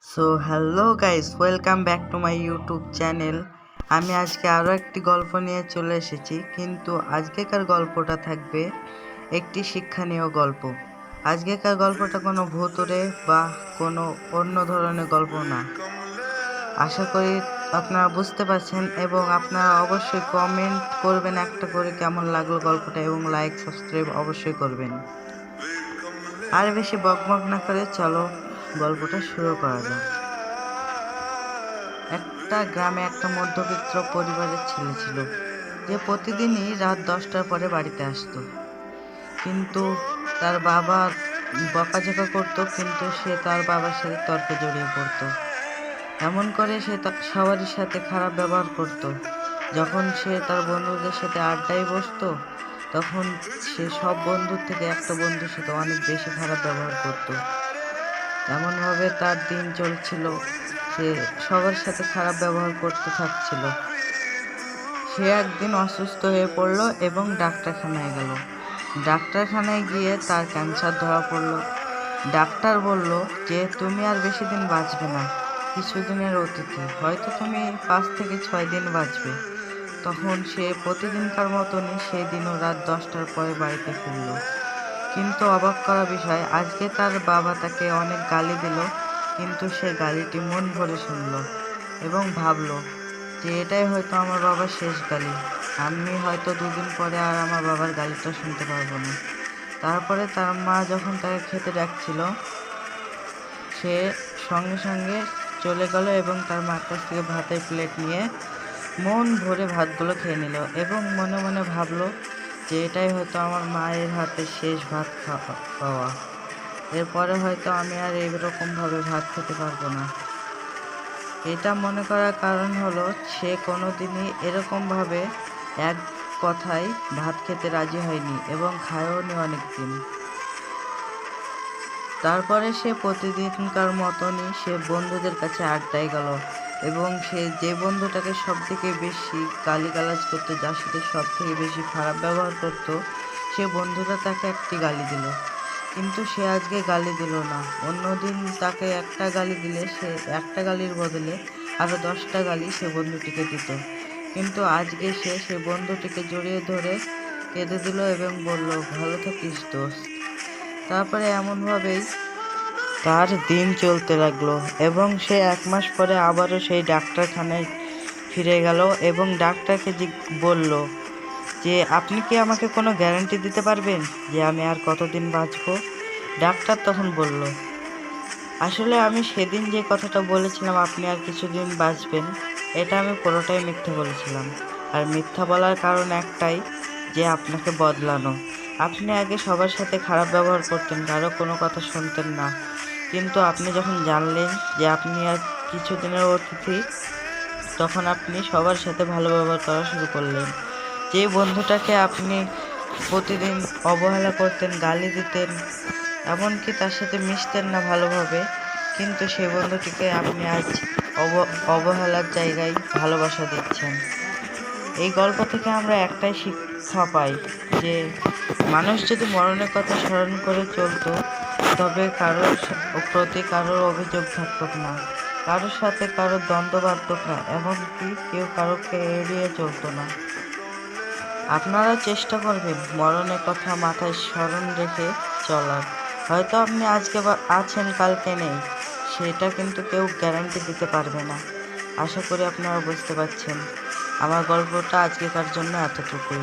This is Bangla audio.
So hello guys, welcome back to my YouTube channel. আমি আজকে আরও একটি গল্প নিয়ে চলে এসেছি, কিন্তু আজকেকার গল্পটা থাকবে একটি শিক্ষণীয় গল্প। আজকেকার গল্পটা কোনো ভূতুড়ে বা কোনো অন্য ধরনের গল্প না। আশা করি আপনারা বুঝতে পারছেন এবং আপনারা অবশ্যই কমেন্ট করবেন একটা করে কেমন লাগলো গল্পটা, এবং লাইক সাবস্ক্রাইব অবশ্যই করবেন। আর বেশি বকবক না করে চলো গল্পটা শুরু করা যাক। একটা গ্রামে একটা মধ্যবিত্ত পরিবারের ছেলে ছিল, যে প্রতিদিনই রাত 10টার পরে বাড়িতে আসতো। কিন্তু তার বাবা বকাঝকা করতো, কিন্তু সে তার বাবার সাথে তর্কে জড়িয়ে পড়তো। এমন করে সে সবারই সাথে খারাপ ব্যবহার করত। যখন সে তার বন্ধুদের সাথে আড্ডায় বসতো, তখন সে সব বন্ধুর থেকে একটা বন্ধুর সাথে অনেক বেশি খারাপ ব্যবহার করত। এমনভাবে তার দিন চলছিল, সে সবার সাথে খারাপ ব্যবহার করতে থাকছিল। সে একদিন অসুস্থ হয়ে পড়ল এবং ডাক্তারখানায় গেল। ডাক্তারখানায় গিয়ে তার ক্যান্সার ধরা পড়ল। ডাক্তার বলল যে তুমি আর বেশি দিন বাঁচবে না, কিছুদিনের অতিথি, হয়তো তুমি 5 থেকে 6 দিন বাঁচবে। তখন সে প্রতিদিনকার মতনই সেদিনও রাত 10টার পরে বাড়িতে ফিরল। কিন্তু অবাক করা বিষয়, আজকে তার বাবা তাকে অনেক গালি দিল, কিন্তু সে গালিটি মন ভরে শুনল এবং ভাবল যে এটাই হয়তো আমার বাবার শেষ গালি। আমি হয়তো 2 দিন পরে আর আমার বাবার গালিটা শুনতে পারবো না। তারপরে তার মা যখন তাকে খেতে ডাকছিল, সে সঙ্গে সঙ্গে চলে গেল এবং তার মার কাছ থেকে ভাতের প্লেট নিয়ে মন ভরে ভাতগুলো খেয়ে নিল এবং মনে মনে ভাবলো যে এটাই হয়তো আমার মায়ের হাতে শেষ ভাত খাওয়া। এরপরে হয়তো আমি আর এইরকমভাবে ভাত খেতে পারবো না। এটা মনে করার কারণ হলো সে কোনোদিনই এরকমভাবে এক কথায় ভাত খেতে রাজি হয়নি এবং খায়ওনি অনেক দিন। তারপরে সে প্রতিদিনকার মতনই সে বন্ধুদের কাছে আড্ডায় গেল এবং সে যে বন্ধুটাকে সব থেকে বেশি গালিগালাজ করতো, যার সাথে সব থেকে বেশি খারাপ ব্যবহার করতো, সে বন্ধুটা তাকে একটি গালি দিল। কিন্তু সে আজকে গালি দিল না। অন্যদিন তাকে একটা গালি দিলে সে একটা গালির বদলে আরও 10টা গালি সে বন্ধুটিকে দিত, কিন্তু আজকে সে সেই বন্ধুটিকে জড়িয়ে ধরে কেঁদে দিল এবং বলল, ভালো থাকিস দোস্ত। তারপরে এমনভাবেই তার দিন চলতে লাগলো এবং সে 1 মাস পরে আবারও সেই ডাক্তারখানায় ফিরে গেল এবং ডাক্তারকে বলল যে আপনি কি আমাকে কোনো গ্যারান্টি দিতে পারবেন যে আমি আর কতদিন বাঁচব? ডাক্তার তখন বলল, আসলে আমি সেদিন যে কথাটা বলেছিলাম আপনি আর কিছুদিন বাঁচবেন, এটা আমি পুরোটাই মিথ্যা বলেছিলাম। আর মিথ্যা বলার কারণ একটাই, যে আপনাকে বদলানো। আপনি আগে সবার সাথে খারাপ ব্যবহার করতেন, কারো কোনো কথা শুনতেন না, কিন্তু আপনি যখন জানলেন যে আপনি আর কিছুদিনের অতিথি, তখন আপনি সবার সাথে ভালো ব্যবহার করা শুরু করলেন। যে বন্ধুটাকে আপনি প্রতিদিন অবহেলা করতেন, গালি দিতেন, এমনকি তার সাথে মিশতেন না ভালোভাবে, কিন্তু সেই বন্ধুটিকে আপনি আজ অবহেলার জায়গায় ভালোবাসা দিচ্ছেন। এই গল্প থেকে আমরা একটাই শিক্ষা পাই, যে মানুষ যদি মরণের কথা স্মরণ করে চলতো, তবে কারোর প্রতি কারোর অভিযোগ থাকতো না, কারোর সাথে কারোর দ্বন্দ্ব বাঁধত না, এমনকি কেউ কারোকে এড়িয়ে চলতো না। আপনারা চেষ্টা করবেন মরণের কথা মাথায় স্মরণ রেখে চলার। হয়তো আপনি আজকে আছেন, কালকে নেই, সেটা কিন্তু কেউ গ্যারান্টি দিতে পারবে না। আশা করি আপনারা বুঝতে পারছেন। আমার গল্পটা আজকেকার জন্য এতটুকুই।